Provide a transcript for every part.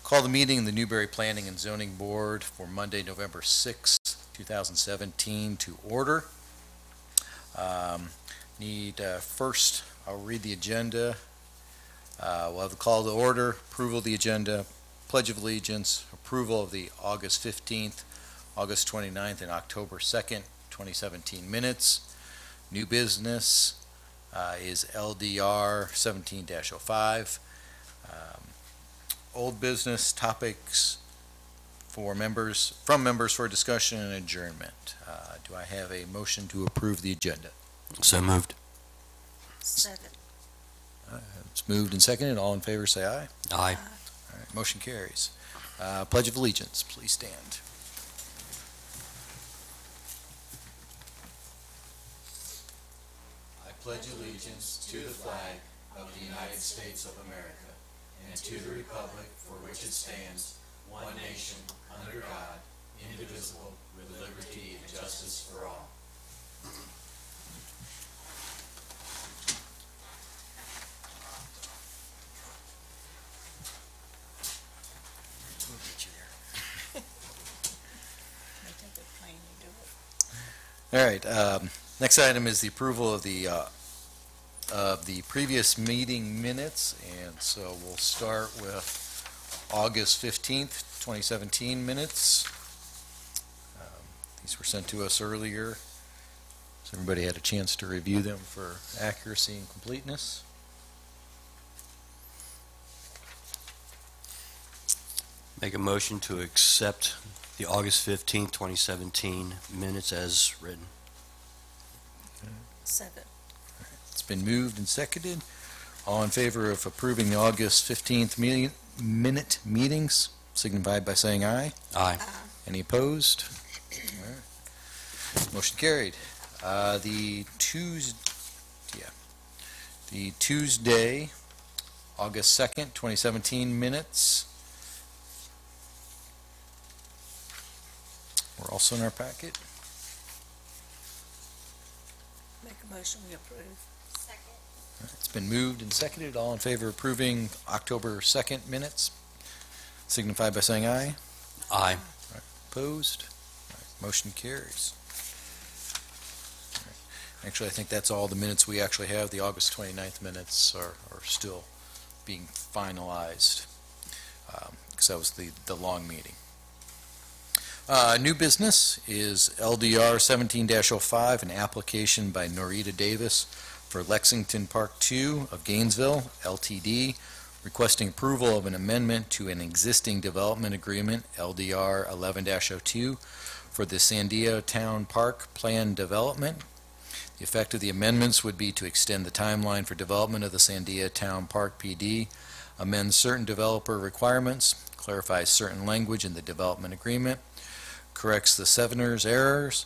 Call the meeting of the Newberry Planning and Zoning Board for Monday, November 6th, 2017 to order. First, I'll read the agenda. We'll have the call to order, approval of the agenda, Pledge of Allegiance, approval of the August 15th, August 29th, and October 2nd, 2017 minutes. New business is LDR 17-05. Old business topics from members for discussion and adjournment. Do I have a motion to approve the agenda? So moved. Second. It's moved and seconded. All in favor say aye. Aye. All right, motion carries. Pledge of Allegiance, please stand. I pledge allegiance to the flag of the United States of America and to the republic for which it stands, one nation, under God, indivisible, with liberty and justice for all. We'll get you there. I think it's plain you do it. All right, next item is the approval of the previous meeting minutes, and so we'll start with August 15th, 2017 minutes. These were sent to us earlier, so everybody had a chance to review them for accuracy and completeness. Make a motion to accept the August 15th, 2017 minutes as written. Second. It's been moved and seconded. All in favor of approving the August 15th minute meetings, signify by saying aye. Aye. Any opposed? All right. Motion carried. The Tuesday, August 2nd, 2017 minutes were also in our packet. Make a motion we approve. Second. It's been moved and seconded. All in favor of approving October 2nd minutes, signify by saying aye. Aye. Opposed? All right, motion carries. All right. Actually, I think that's all the minutes we actually have. The August 29th minutes are still being finalized, because that was the long meeting. New business is LDR 17-05, an application by Norita Davis for Lexington Park 2 of Gainesville, LTD, requesting approval of an amendment to an existing development agreement, LDR 11-02, for the Sandia Town Park Plan Development. The effect of the amendments would be to extend the timeline for development of the Sandia Town Park PD, amend certain developer requirements, clarify certain language in the development agreement, corrects the Sevener's errors.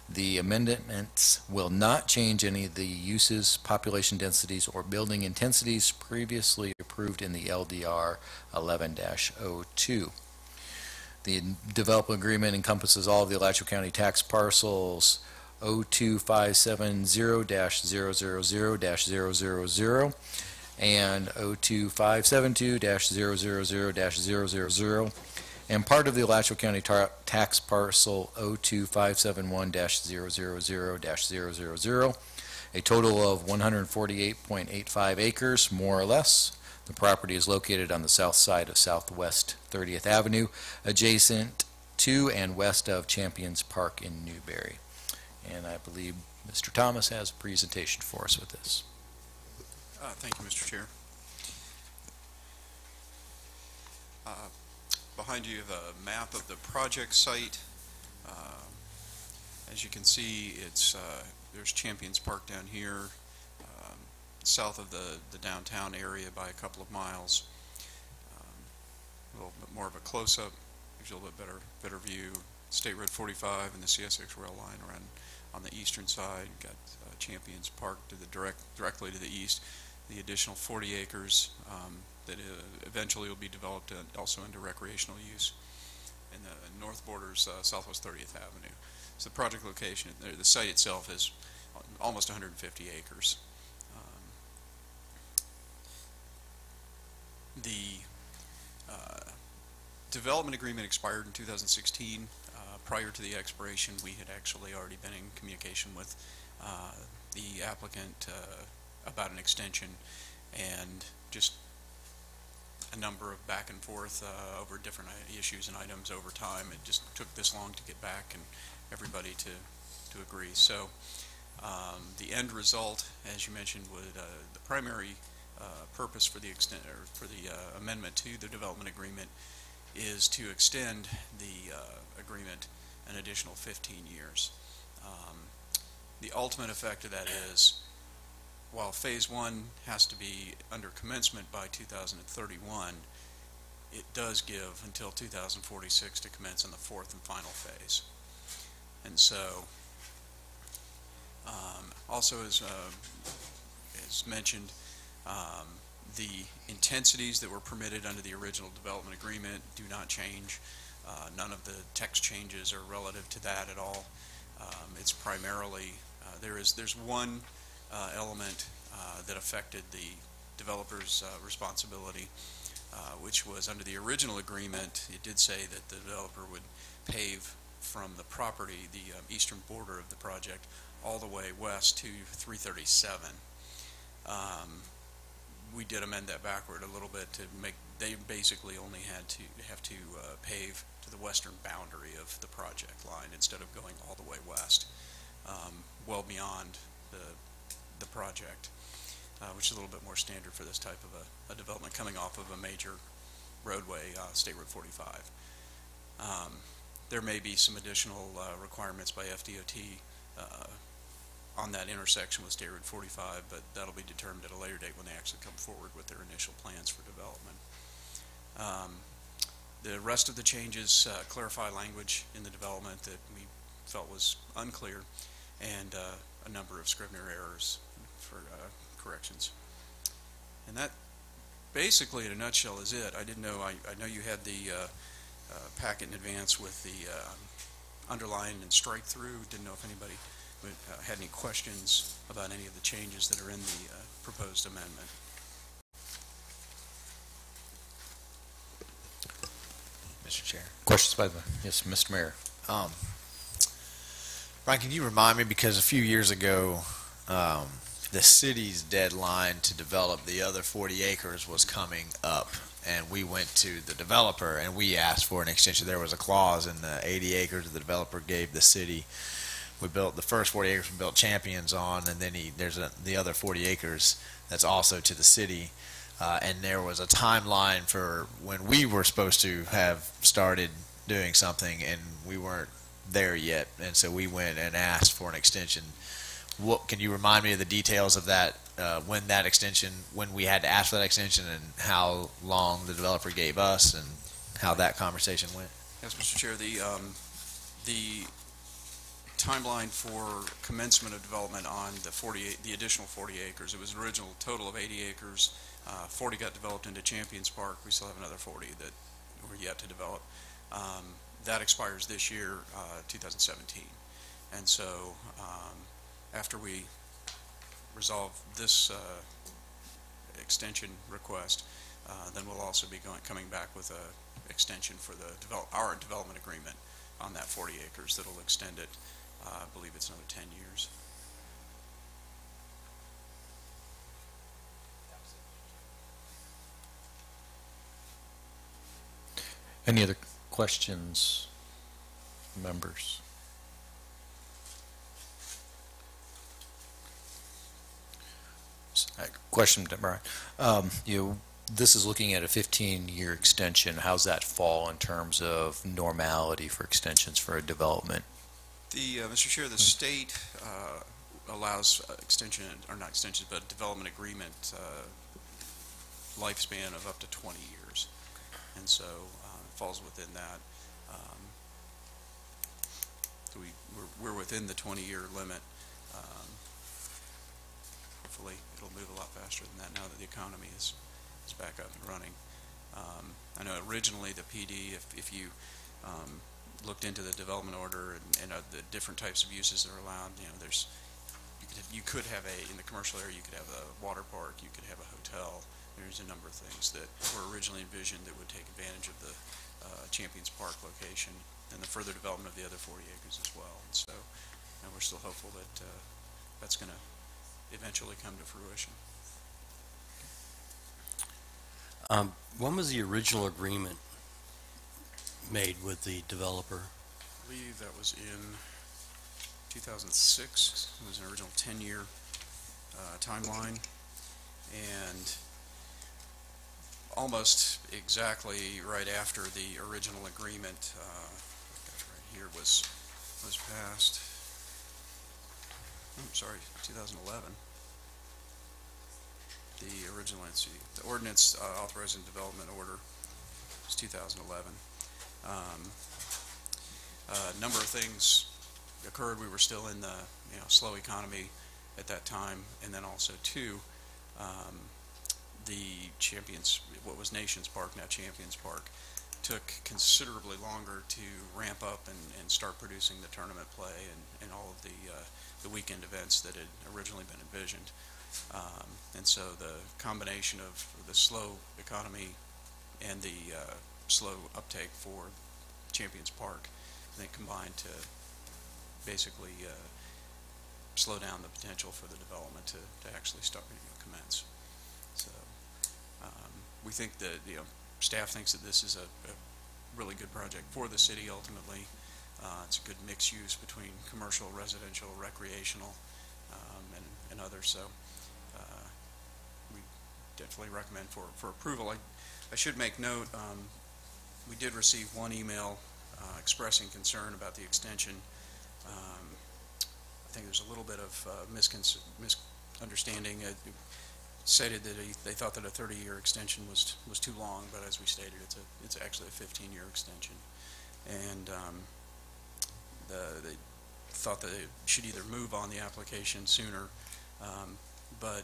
The amendments will not change any of the uses, population densities, or building intensities previously approved in the LDR 11-02. The development agreement encompasses all of the Alachua County tax parcels 02570-000-000 and 02572-000-000, and part of the Alachua County tax parcel 02571-000-000, a total of 148.85 acres, more or less. The property is located on the south side of Southwest 30th Avenue, adjacent to and west of Champions Park in Newberry. And I believe Mr. Thomas has a presentation for us with this. Thank you, Mr. Chair. Behind you, the map of the project site. As you can see, there's Champions Park down here, south of the downtown area by a couple of miles. A little bit more of a close-up, gives you a little bit better view. State Road 45 and the CS6 rail line around on the eastern side. You've got Champions Park to the directly to the east. The additional 40 acres that eventually will be developed also into recreational use. And the north borders Southwest 30th Avenue. So the project location, the site itself is almost 150 acres. development agreement expired in 2016. Prior to the expiration, we had actually already been in communication with the applicant about an extension, and just a number of back and forth over different issues and items over time. It just took this long to get back and everybody to agree. So the end result, as you mentioned, would the primary purpose for the amendment to the development agreement is to extend the agreement an additional 15 years. The ultimate effect of that is, while Phase 1 has to be under commencement by 2031, it does give until 2046 to commence on the fourth and final phase. And so, also as mentioned, the intensities that were permitted under the original development agreement do not change. None of the text changes are relative to that at all. It's primarily, there's one element that affected the developer's responsibility, which was under the original agreement. It did say that the developer would pave from the property, the eastern border of the project, all the way west to 337. We did amend that backward a little bit to make, they basically only had to pave to the western boundary of the project line instead of going all the way west, well beyond the project, which is a little bit more standard for this type of a development coming off of a major roadway, State Road 45. There may be some additional requirements by FDOT on that intersection with State Road 45, but that'll be determined at a later date when they actually come forward with their initial plans for development. The rest of the changes clarify language in the development that we felt was unclear, and a number of Scrivener errors for corrections. And that basically in a nutshell is it. I didn't know, I know you had the packet in advance with the underline and strike through. Didn't know if anybody had any questions about any of the changes that are in the proposed amendment. Mr. Chair. Questions by the, yes, Mr. Mayor. Brian, can you remind me, because a few years ago, the city's deadline to develop the other 40 acres was coming up, and we went to the developer and we asked for an extension. There was a clause in the 80 acres the developer gave the city. We built the first 40 acres, we built Champions on, and then there's the other 40 acres that's also to the city. And there was a timeline for when we were supposed to have started doing something, and we weren't there yet. And so we went and asked for an extension. What can you remind me of the details of that? When that extension, when we had to ask for that extension, and how long the developer gave us, and how that conversation went? Yes, Mr. Chair. The timeline for commencement of development on the additional 40 acres. It was an original total of 80 acres. 40 got developed into Champions Park. We still have another 40 that we're yet to develop. That expires this year, 2017. And so after we resolve this extension request, then we'll also be coming back with an extension for our development agreement on that 40 acres that'll extend it. I believe it's another 10 years. Any other questions, members? Question, Brian. This is looking at a 15-year extension. How's that fall in terms of normality for extensions for a development? Mr. Chair, the state allows extension, or not extensions, but development agreement lifespan of up to 20 years. And so it falls within that. So we're within the 20-year limit. Hopefully it'll move a lot faster than that now that the economy is back up and running. I know originally the PD, if you looked into the development order and the different types of uses that are allowed, you could have in the commercial area, you could have a water park, you could have a hotel. There's a number of things that were originally envisioned that would take advantage of Champions Park location and the further development of the other 40 acres as well. And so we're still hopeful that that's going to eventually come to fruition. When was the original agreement made with the developer? I believe that was in 2006. It was an original 10-year timeline, and almost exactly right after the original agreement, right here, was passed. I'm sorry, 2011. The original, let's see, the ordinance authorizing development order was 2011. A number of things occurred. We were still in the slow economy at that time, and then also too, the what was Nations Park, now Champions Park, took considerably longer to ramp up and start producing the tournament play and all of the weekend events that had originally been envisioned. And so the combination of the slow economy and the slow uptake for Champions Park, I think, combined to basically slow down the potential for the development to actually start commence. So we think that staff thinks that this is a really good project for the city ultimately. It's a good mixed use between commercial, residential, recreational, and others. So we definitely recommend for approval. I should make note, we did receive one email expressing concern about the extension. I think there's a little bit of misunderstanding. It stated that they thought that a 30-year extension was too long, but as we stated, it's actually a 15-year extension. And they thought that they should either move on the application sooner, but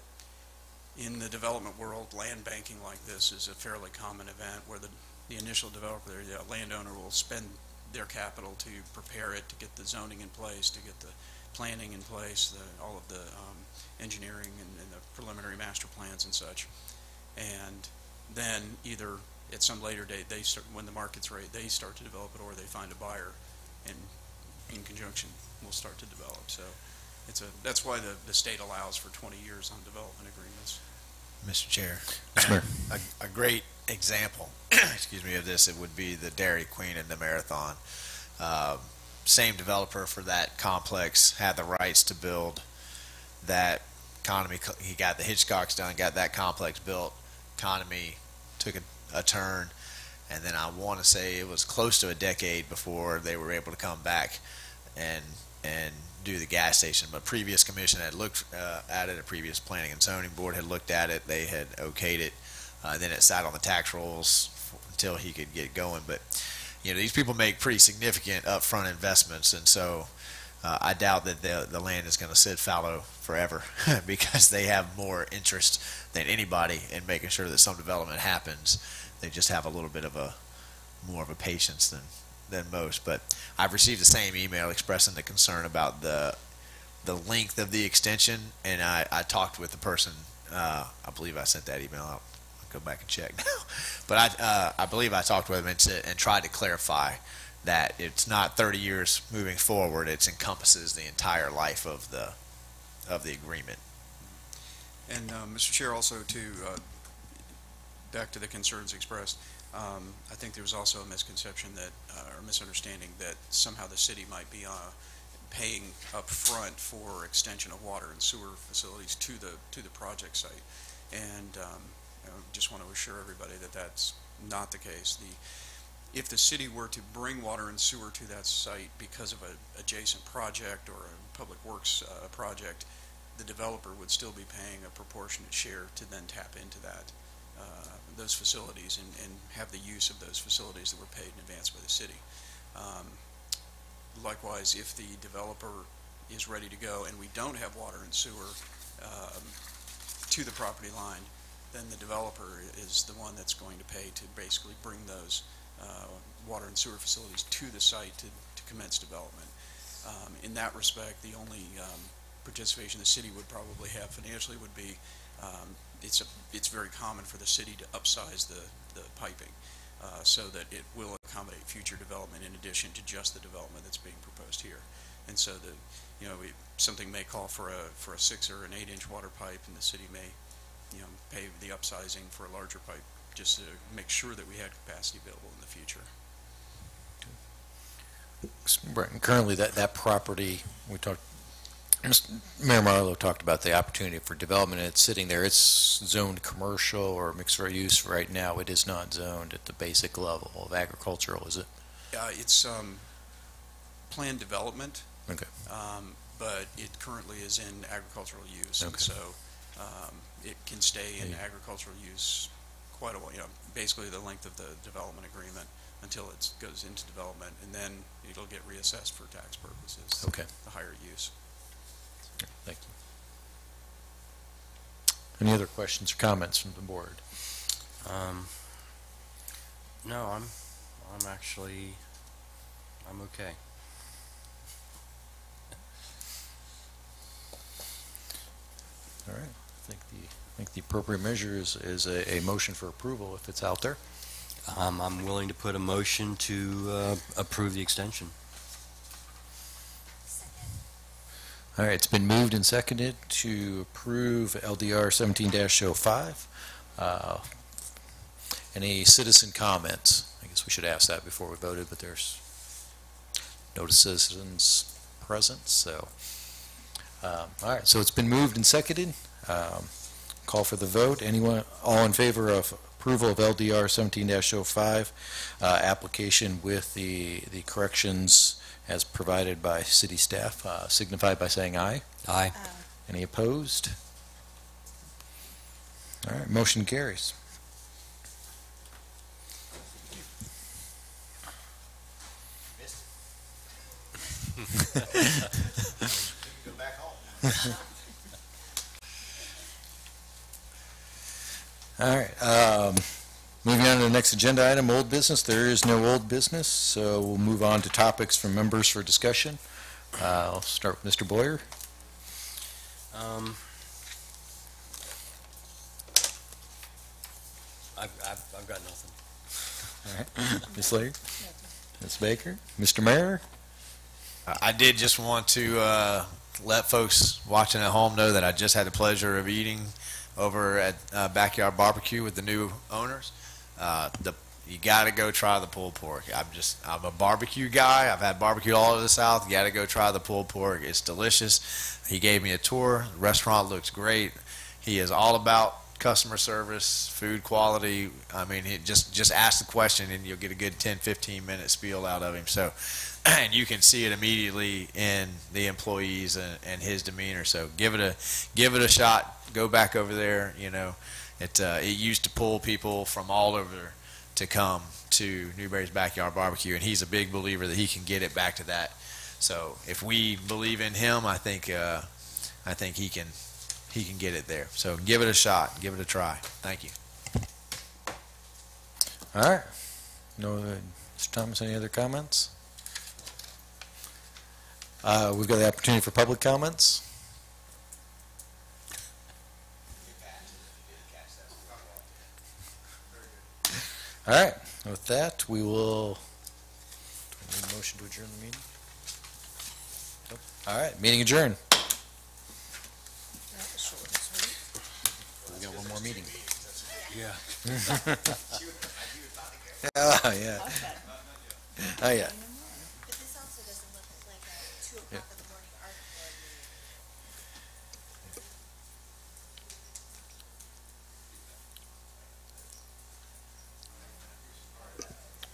in the development world, land banking like this is a fairly common event where the initial developer, the landowner, will spend their capital to prepare it, to get the zoning in place, to get the planning in place, all of the engineering and the preliminary master plans and such. And then either at some later date, when the market's right, they start to develop it, or they find a buyer, and in conjunction will start to develop. So that's why the state allows for 20 years on development agreements. Mr. Chair, Yes, Mayor. a great example, excuse me, of this, it would be the Dairy Queen and the Marathon. Same developer for that complex had the rights to build that economy. He got the Hitchcocks done, got that complex built. Economy took a turn, and then I want to say it was close to a decade before they were able to come back and do the gas station. But previous commission had looked at it, a previous planning and zoning board had looked at it, they had okayed it, then it sat on the tax rolls until he could get going. But these people make pretty significant upfront investments, and so I doubt that the land is going to sit fallow forever because they have more interest than anybody in making sure that some development happens. They just have a little bit of more of a patience than most. But I've received the same email expressing the concern about the length of the extension, and I talked with the person. I believe I sent that email out. I'll go back and check now. But I believe I talked with him and tried to clarify that it's not 30 years moving forward. It encompasses the entire life of the agreement. And Mr. Chair, also back to the concerns expressed, I think there was also a misconception or misunderstanding that somehow the city might be paying up front for extension of water and sewer facilities to the project site. And I just want to assure everybody that that's not the case. If the city were to bring water and sewer to that site because of an adjacent project or a public works project, the developer would still be paying a proportionate share to then tap into those facilities and have the use of those facilities that were paid in advance by the city. Likewise, if the developer is ready to go and we don't have water and sewer to the property line, then the developer is the one that's going to pay to basically bring those water and sewer facilities to the site to commence development. In that respect, the only participation the city would probably have financially would be it's very common for the city to upsize the piping so that it will accommodate accommodate future development in addition to just the development that's being proposed here. And so something may call for a 6 or an 8-inch water pipe, and the city may, pay the upsizing for a larger pipe just to make sure that we had capacity available in the future. Right, and currently that property, Mayor Marlowe talked about the opportunity for development. It's sitting there. It's zoned commercial or mixed use right now. It is not zoned at the basic level of agricultural, is it? It's planned development. Okay. But it currently is in agricultural use. Okay. And so it can stay in agricultural use quite a while, basically the length of the development agreement until it goes into development, and then it'll get reassessed for tax purposes. Okay. The higher use. Thank you. Any other questions or comments from the board? No, I'm okay. All right. I think the appropriate measure is a motion for approval if it's out there. I'm willing to put a motion to approve the extension. All right, it's been moved and seconded to approve LDR 17-05. Any citizen comments? I guess we should ask that before we voted, but there's no citizens present, so. All right, so it's been moved and seconded. Call for the vote. Anyone, all in favor of approval of LDR 17-05 application with the corrections as provided by city staff, signify by saying aye. Aye. Any opposed? All right, motion carries. Go back home. All right, moving on to the next agenda item, old business. There is no old business, so we'll move on to topics from members for discussion. I'll start with Mr. Boyer. I've got nothing. All right, Ms. Laird, Ms. Baker, Mr. Mayor. I did just want to let folks watching at home know that I just had the pleasure of eating over at Backyard Barbecue with the new owners. You got to go try the pulled pork. I'm a barbecue guy. I've had barbecue all over the South. You got to go try the pulled pork. It's delicious. He gave me a tour. The restaurant looks great. He is all about customer service, food quality. I mean, just ask the question and you'll get a good 10-15 minute spiel out of him. So, and you can see it immediately in the employees and his demeanor. So give it a shot. Go back over there. It used to pull people from all over to come to Newberry's Backyard Barbecue, and he's a big believer that he can get it back to that. So if we believe in him, I think he can get it there. So give it a shot, give it a try. Thank you. All right. No, Mr. Thomas, any other comments? We've got the opportunity for public comments. All right. With that, we will. Do we need a motion to adjourn the meeting? Nope. All right. Meeting adjourned. That was short and sweet. We got one more meeting. Yeah. Oh, yeah. Okay. Oh, yeah. But this also doesn't look like a 2 o'clock in the morning art board meeting.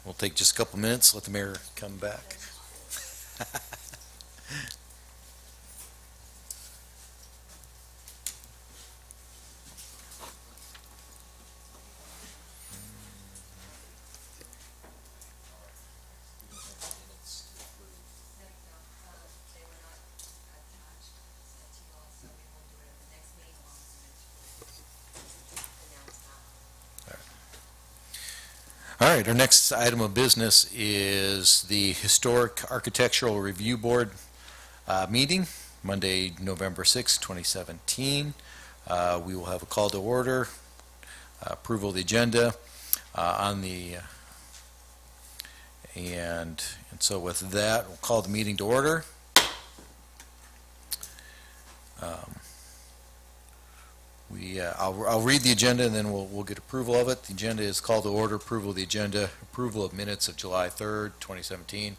We'll take just a couple minutes, let the mayor come back. All right, our next item of business is the Historic Architectural Review Board meeting, Monday, November 6, 2017. We will have a call to order, approval of the agenda. On the And so with that, we'll call the meeting to order. I'll read the agenda and then we'll get approval of it. The agenda is called to order, approval of the agenda, approval of minutes of July 3rd, 2017,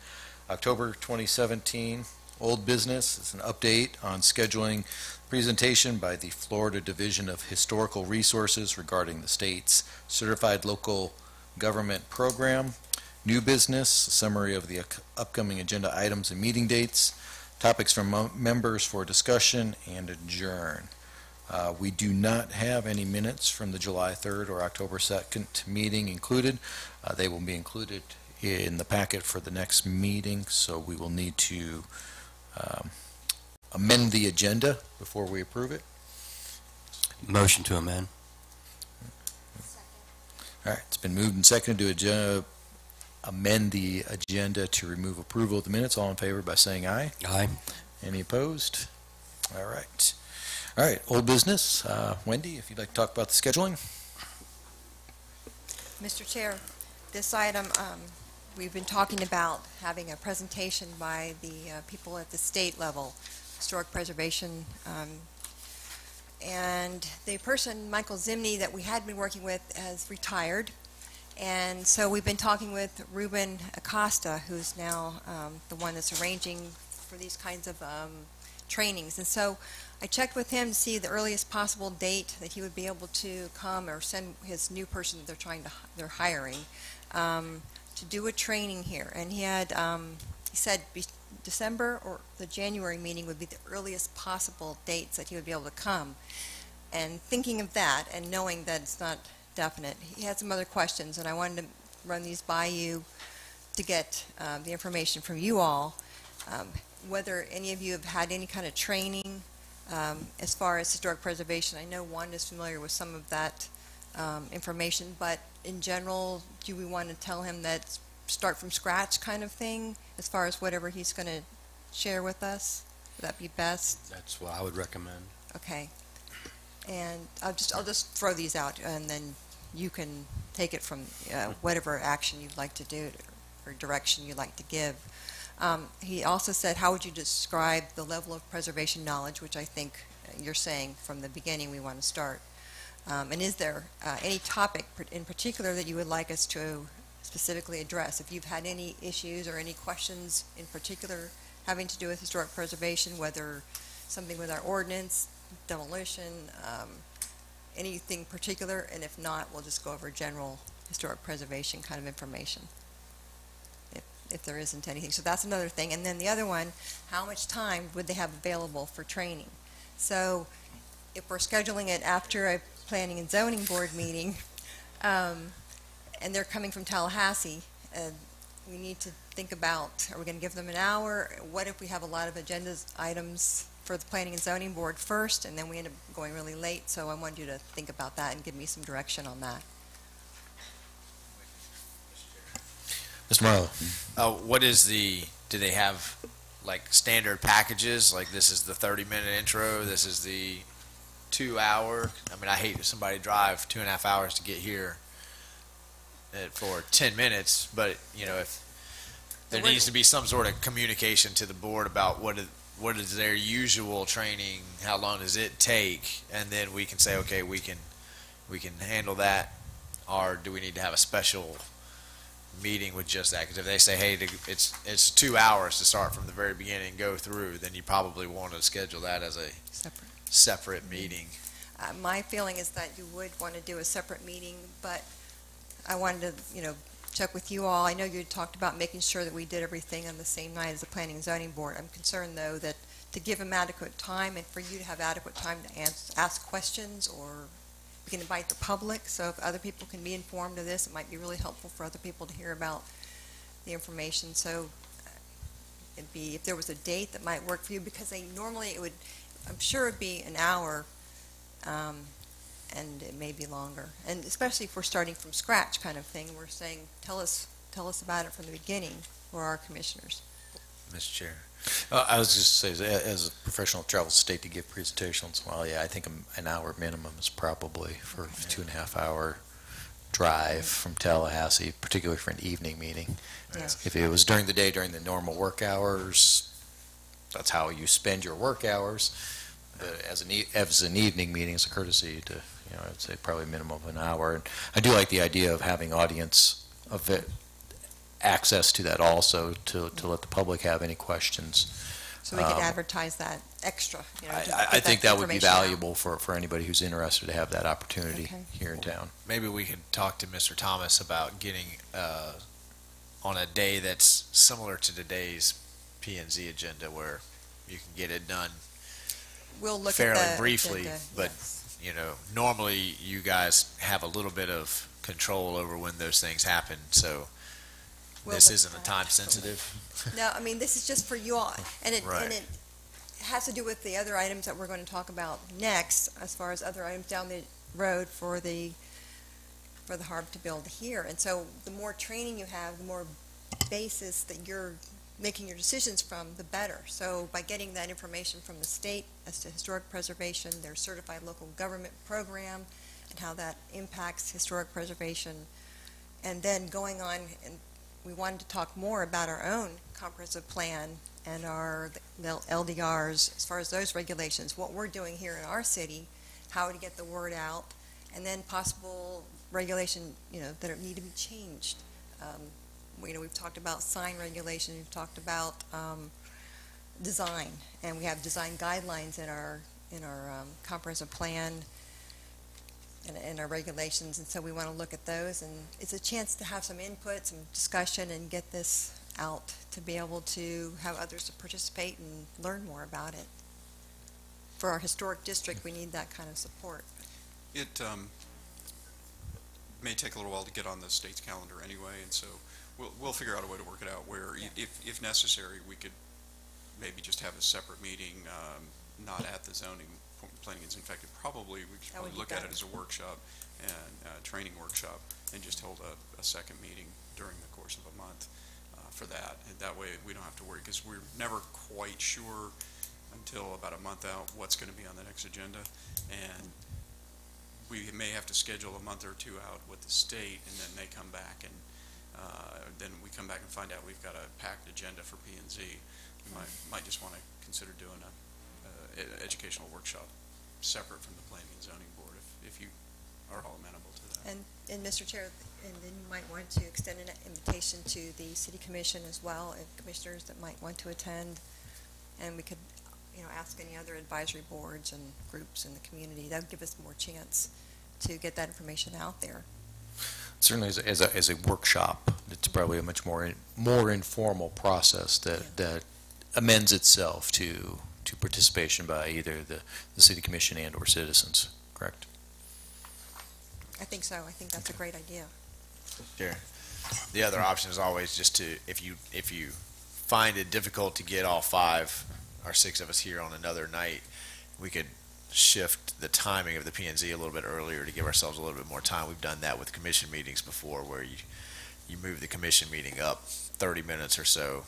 October 2017. Old business is an update on scheduling presentation by the Florida Division of Historical Resources regarding the state's Certified Local Government Program. New business, a summary of the upcoming agenda items and meeting dates, topics from members for discussion, and adjourn. We do not have any minutes from the July 3rd or October 2nd meeting included. They will be included in the packet for the next meeting, so we will need to amend the agenda before we approve it. Motion to amend. All right, it's been moved and seconded to amend the agenda to remove approval of the minutes. All in favor by saying aye. Aye. Any opposed? All right. All right, old business. Wendy, if you'd like to talk about the scheduling. Mr. Chair, this item, we've been talking about having a presentation by the people at the state level, historic preservation, and the person, Michael Zimney, that we had been working with has retired, and so we've been talking with Ruben Acosta, who's now the one that's arranging for these kinds of trainings, and so I checked with him to see the earliest possible date that he would be able to come or send his new person that they're hiring to do a training here. And he had, he said December or the January meeting would be the earliest possible dates that he would be able to come. And thinking of that and knowing that it's not definite, he had some other questions, and I wanted to run these by you to get the information from you all. Whether any of you have had any kind of training as far as historic preservation. I know Wanda's familiar with some of that information, but in general, do we want to tell him that start from scratch kind of thing as far as whatever he's going to share with us? Would that be best? That's what I would recommend. Okay. And I'll just throw these out, and then you can take it from whatever action you'd like to do or direction you'd like to give. He also said, how would you describe the level of preservation knowledge, which I think you're saying from the beginning we want to start. And is there any topic in particular that you would like us to specifically address? If you've had any issues or any questions in particular having to do with historic preservation, whether something with our ordinance, demolition, anything particular, and if not, we'll just go over general historic preservation kind of information. If there isn't anything. So that's another thing. And then the other one, how much time would they have available for training? So if we're scheduling it after a planning and zoning board meeting, and they're coming from Tallahassee, we need to think about, are we going to give them an hour? What if we have a lot of agenda items for the planning and zoning board first, and then we end up going really late? So I want you to think about that and give me some direction on that. Mr. Marlowe. What is do they have like standard packages? Like this is the 30-minute intro, this is the 2 hour. I mean, I hate if somebody drive 2.5 hours to get here for 10 minutes, but you know, if there needs to be some sort of communication to the board about what is their usual training, how long does it take, and then we can say, okay, we can handle that, or do we need to have a special meeting with just that? Because if they say, hey, it's 2 hours to start from the very beginning and go through, then you probably want to schedule that as a separate meeting. My feeling is that you would want to do a separate meeting, but I wanted to, check with you all. I know you talked about making sure that we did everything on the same night as the Planning and Zoning Board. I'm concerned, though, that to give them adequate time and for you to have adequate time to ask questions, or we can invite the public, so if other people can be informed of this, it might be really helpful for other people to hear about the information. So it'd be, if there was a date that might work for you, because normally it would, I'm sure it'd be an hour, and it may be longer. And especially if we're starting from scratch kind of thing, we're saying, tell us about it from the beginning for our commissioners. Mr. Chair. I was just saying, as a professional that travels the state to give presentations, well, yeah, I think an hour minimum is probably for a 2.5 hour drive from Tallahassee, particularly for an evening meeting. Yes. If it was during the day, during the normal work hours, that's how you spend your work hours. But as an evening meeting, it's a courtesy to, I'd say probably a minimum of an hour. And I do like the idea of having audience of it, access to that also, to let the public have any questions. So we could advertise that extra, to I get think that would be information out. valuable for anybody who's interested to have that opportunity Okay. here in town. Maybe we could talk to Mr. Thomas about getting, on a day that's similar to today's P and Z agenda where you can get it done We'll look fairly at the briefly, agenda, but yes. normally you guys have a little bit of control over when those things happen, so We'll this look isn't at a that. time sensitive. No, I mean, this is just for you all, and it Right. has to do with the other items that we're going to talk about next, as far as other items down the road for the harm to build here. And so the more training you have, the more basis that you're making your decisions from, the better. So by getting that information from the state as to historic preservation, their certified local government program, and how that impacts historic preservation, and then going on, and we wanted to talk more about our own comprehensive plan and our LDRs, as far as those regulations, what we're doing here in our city, how to get the word out, and then possible regulation, that need to be changed. We've talked about sign regulation, we've talked about design, and we have design guidelines in our comprehensive plan and our regulations, and so we want to look at those, and it's a chance to have some input, some discussion, and get this out to be able to have others to participate and learn more about it. For our historic district, we need that kind of support. It may take a little while to get on the state's calendar anyway, and so we'll figure out a way to work it out where, if necessary, we could maybe just have a separate meeting, not at the zoning planning. In fact, we should That would probably be look at it better. as a workshop and training workshop, and just hold a second meeting during the course of a month for that. And that way, we don't have to worry, because we're never quite sure until about a month out what's going to be on the next agenda, and we may have to schedule a month or two out with the state, and then they come back, and then we come back and find out we've got a packed agenda for P and Z. We might just want to consider doing a educational workshop separate from the planning and zoning board, if you are all amenable to that. And Mr. Chair, and then you might want to extend an invitation to the city commission as well, and commissioners that might want to attend, and we could, ask any other advisory boards and groups in the community. That would give us more chance to get that information out there. Certainly, as a workshop, it's probably a much more informal process that amends itself to participation by either the city commission and or citizens, correct? I think so. I think that's a great idea. Sure. The other option is always just to, if you find it difficult to get all 5 or 6 of us here on another night, we could shift the timing of the P and Z a little bit earlier to give ourselves a little bit more time. We've done that with commission meetings before, where you move the commission meeting up 30 minutes or so,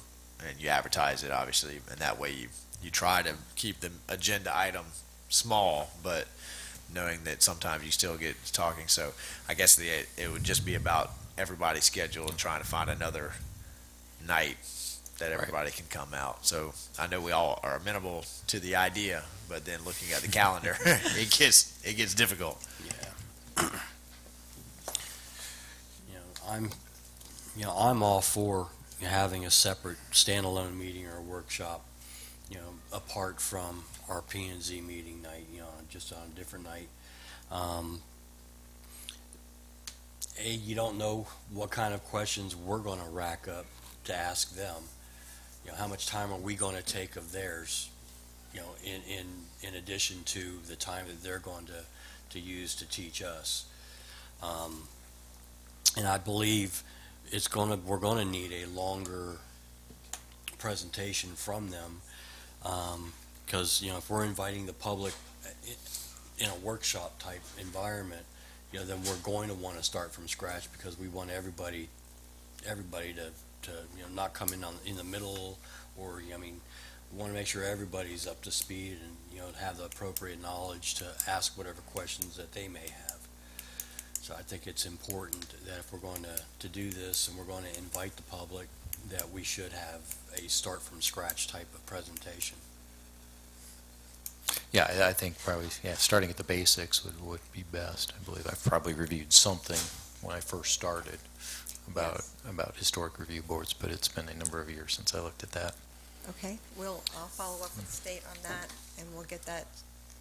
and you advertise it, obviously, and that way you try to keep the agenda item small, but knowing that sometimes you still get talking. So I guess it would just be about everybody's schedule and trying to find another night that everybody can come out. So I know we all are amenable to the idea, but then looking at the calendar, it gets difficult. Yeah. I'm all for having a separate standalone meeting or workshop, apart from our P and Z meeting night, just on a different night. You don't know what kind of questions we're going to rack up to ask them. How much time are we going to take of theirs, in addition to the time that they're going to use to teach us. And I believe we're going to need a longer presentation from them, because if we're inviting the public in a workshop type environment, then we're going to want to start from scratch, because we want everybody to not come in the middle, or we want to make sure everybody's up to speed and have the appropriate knowledge to ask whatever questions that they may have. So I think it's important that if we're going to do this and we're going to invite the public, that we should have a start from scratch type of presentation. Yeah, I think probably, yeah, starting at the basics would be best. I believe I've probably reviewed something when I first started about historic review boards, but it's been a number of years since I looked at that. Okay, I'll follow up with the state on that, and we'll get that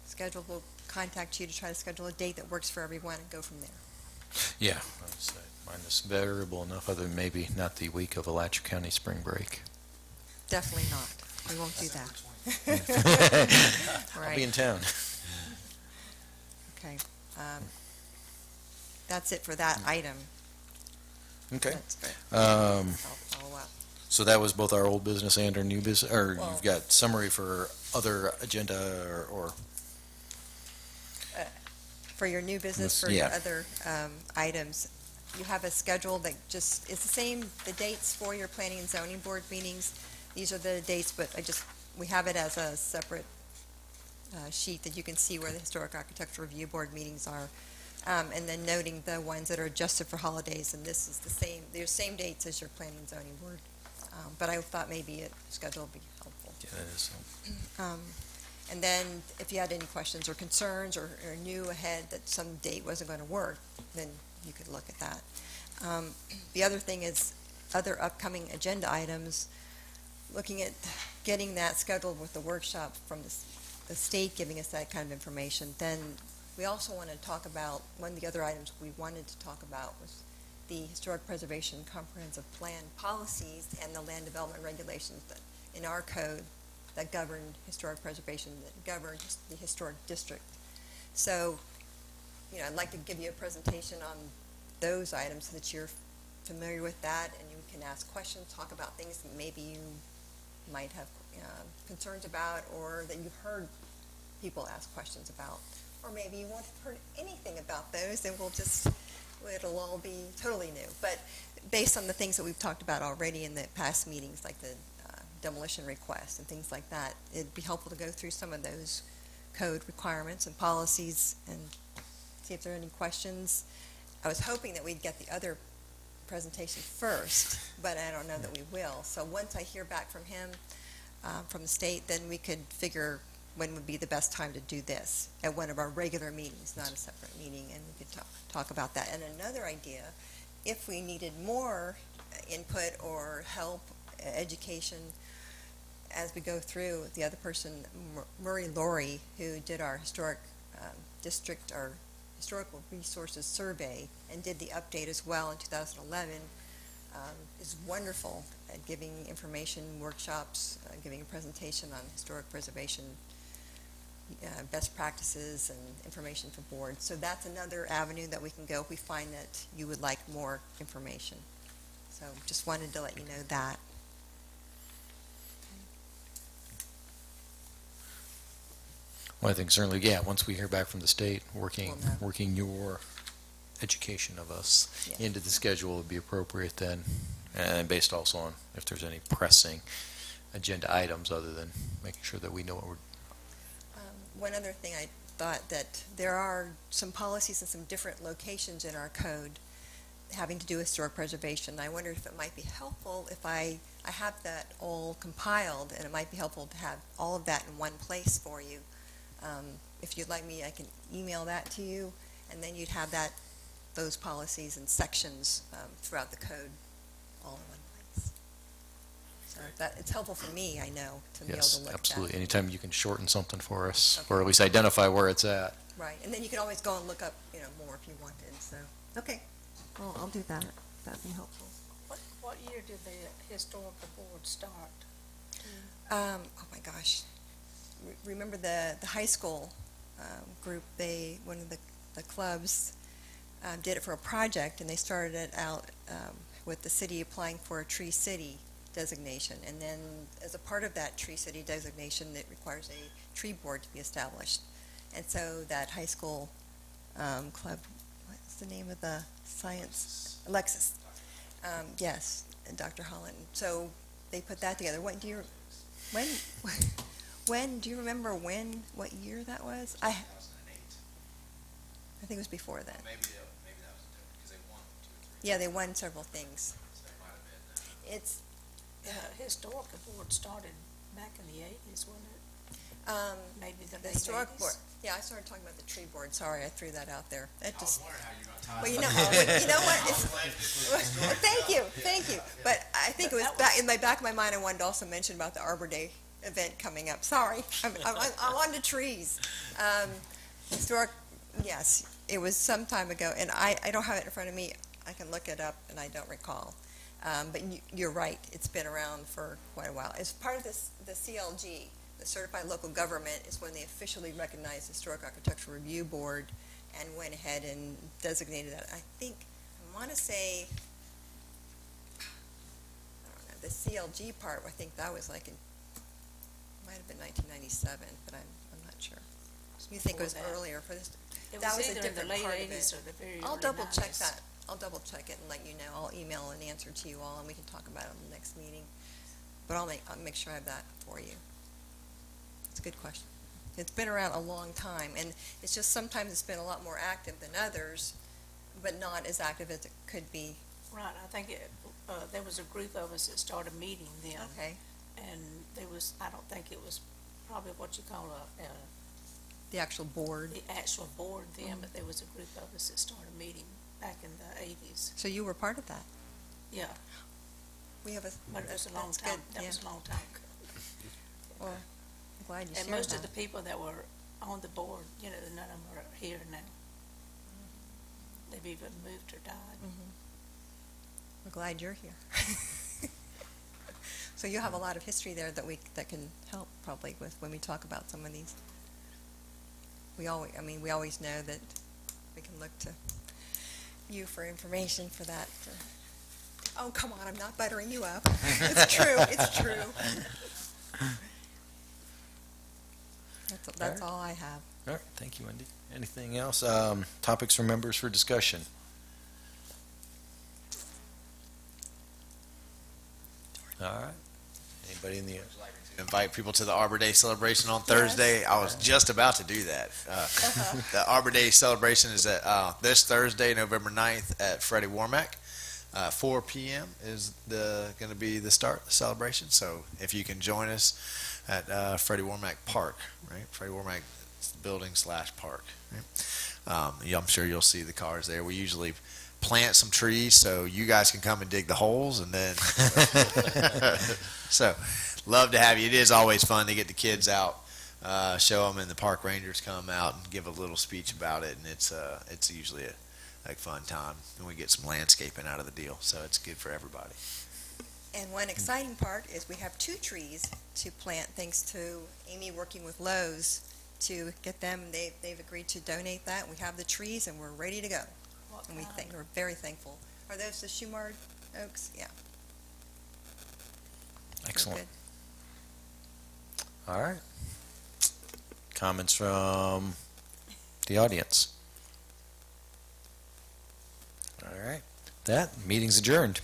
scheduled. We'll contact you to try to schedule a date that works for everyone and go from there. Yeah, I'd say mine is variable enough, other than maybe not the week of Alachua County spring break. Definitely not. We won't do that. I'll be in town. Okay. That's it for that item. Okay. That's good. Um, I'll follow up. So that was both our old business and our new business, or Well- you've got summary for other agenda or For your new business, Yes, for your yeah. other items, you have a schedule that just, it's the same, the dates for your planning and zoning board meetings. These are the dates, but we have it as a separate sheet that you can see where the Historic Architectural Review Board meetings are. And then noting the ones that are adjusted for holidays, and this is the same, they're same dates as your planning and zoning board. But I thought maybe a schedule would be helpful. yeah, that is, And then if you had any questions or concerns or knew ahead that some date wasn't going to work, then you could look at that. The other thing is other upcoming agenda items, looking at getting that scheduled with the workshop from the state giving us that kind of information. Then we also want to talk about, one of the other items we wanted to talk about was the Historic Preservation Comprehensive Plan policies and the land development regulations that in our code that govern historic preservation, that govern the historic district. So, I'd like to give you a presentation on those items so that you're familiar with that and you can ask questions, talk about things that maybe you might have concerns about or that you've heard people ask questions about. Or maybe you won't have heard anything about those and it'll all be totally new. But based on the things that we've talked about already in the past meetings, like the demolition requests and things like that, it'd be helpful to go through some of those code requirements and policies and see if there are any questions. I was hoping that we'd get the other presentation first, but I don't know that we will. So once I hear back from him, from the state, then we could figure when would be the best time to do this at one of our regular meetings, not a separate meeting, and we could talk about that. And another idea, if we needed more input or help, education, as we go through, the other person, Murray Laurie, who did our historic district, our historical resources survey, and did the update as well in 2011, is wonderful at giving information workshops, giving a presentation on historic preservation best practices and information for boards. So that's another avenue that we can go if we find that you would like more information. So just wanted to let you know that. well, I think certainly, yeah, once we hear back from the state, working We'll know. your education of us Yeah. into the schedule would be appropriate then, and based also on if there's any pressing agenda items other than making sure that we know what we're, One other thing, I thought that there are some policies in some different locations in our code having to do with historic preservation. I wondered if it might be helpful if I have that all compiled, and it might be helpful to have all of that in one place for you. If you'd like me, I can email that to you, and then you'd have those policies and sections throughout the code all in one place. So it's helpful for me, I know, to be able yes, to look at that. absolutely. Anytime you can shorten something for us, Okay. or at least identify where it's at. Right, and then you can always go and look up, more if you wanted, so, okay. Well, I'll do that. That'd be helpful. What year did the historical board start? Oh my gosh. Remember the high school group, one of the clubs did it for a project, and they started it out with the city applying for a Tree City designation. And then as a part of that Tree City designation, it requires a tree board to be established. And so that high school club, what's the name of the science? Alexis. Yes, and Dr. Holland. So they put that together. When do you remember what year that was? I think it was before then. Maybe that was Yeah, they won several things. It's, The historical board started back in the 80s, wasn't it? Maybe the the late historic 80s. board. Yeah, I started talking about the tree board. Sorry, I threw that out there. That just, wondering how you got time. well, you know what? Thank you. But I think it was back in my back of my mind. I wanted to also mention about the Arbor Day event coming up. Sorry, I'm on to trees. Historic, yes, it was some time ago, and I don't have it in front of me. I can look it up, and I don't recall. But you're right. It's been around for quite a while. As part of this, the CLG, the Certified Local Government, is when they officially recognized the Historic Architectural Review Board and went ahead and designated that. I want to say, I don't know, the CLG part, I think that was like might have been 1997, but I'm not sure. You think it was Before that. earlier for this? It That was was a either in the different late part of it. 80s or the very I'll early double check 90s. that. I'll double check it and let you know. I'll email an answer to you all, and we can talk about it in the next meeting. But I'll make sure I have that for you. It's a good question. It's been around a long time, and it's just sometimes it's been a lot more active than others, but not as active as it could be. Right, I think there was a group of us that started meeting then. Okay. And I don't think it was probably what you call The actual board. the actual board then, but there was a group of us that started meeting back in the 80s. So you were part of that. Yeah, We have a. but it was a long that's time, good, that yeah. was a long time ago. Well, I'm glad you And shared most that. of the people that were on the board, none of them are here now. They've even moved or died. We're glad you're here. So you have a lot of history there that can help probably with when we talk about some of these. We always know that we can look to you for information for that. Oh, come on, I'm not buttering you up. It's true. That's all I have. All right, thank you, Wendy. Anything else? Topics for members for discussion? All right. Anybody in the, Invite people to the Arbor Day celebration on Thursday. I was just about to do that. The Arbor Day celebration is at this Thursday, November 9th at Freddie Warmack. 4 p.m. is going to be the start of the celebration. So if you can join us at Freddie Warmack Park, right? Freddie Warmack building / park. Right? I'm sure you'll see the cars there. We usually plant some trees so you guys can come and dig the holes, and then so love to have you. It is always fun to get the kids out, show them, and the park rangers come out and give a little speech about it, and it's usually a fun time, and we get some landscaping out of the deal, so it's good for everybody. And one exciting part is we have 2 trees to plant thanks to Amy working with Lowe's to get them. They've agreed to donate that. We have the trees and we're ready to go. What And kind? we're very thankful. Are those the Shumard oaks? Yeah. They're excellent. good. All right. Comments from the audience? All right. That meeting's adjourned.